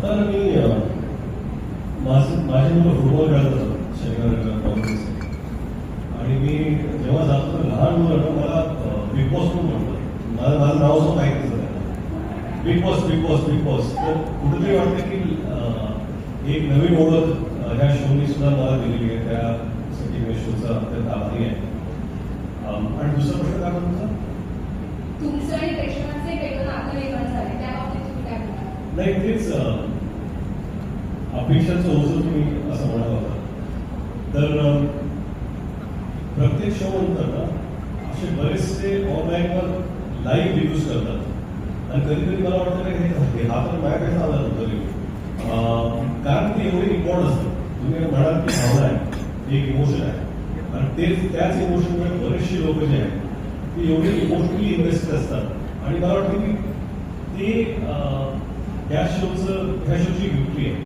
तर मी माझे मुलं फुटबॉल खेळत होतं शनिवार काँग्रेस आणि मी जेव्हा जातो तर लहान मुलं मला बिग बॉस म्हणून म्हणतात. माझं नाव असं माहिती झालं big boss big boss big boss. तर कुठेतरी वाटतं की एक नवीन ओळख ह्या शोनी सुद्धा मला दिलेली आहे. त्यासाठी मी शोचा अत्यंत आभारी आहे. आणि दुसरा प्रश्न काय म्हणतो तुमचं आणि प्रेक्षकांचे वेगळं नातं निर्माण झाले त्या बाबतीत तुम्ही काय म्हणता? नाही तेच अपेक्षांचं ओझं तुम्ही असं म्हणाला होता. तर प्रत्येक शो नंतर ना असे बरेचसे ऑनलाईनवर लाईव्ह रिव्ह्यूज करतात आणि कधी कधी मला वाटतं की हा तर माझ्यापेक्षा आला होता रिव्ह्यू, कारण ते एवढे इम्पॉर्टंट असतं. तुम्ही म्हणाल की भावना आहे, एक इमोशन आहे आणि त्याच इमोशनमुळे बरेचसे लोक जे आहेत ती एवढी इमोशनली इन्व्हेस्टेड असतात आणि मला वाटतं की ते ह्या शोची ब्युटी आहे.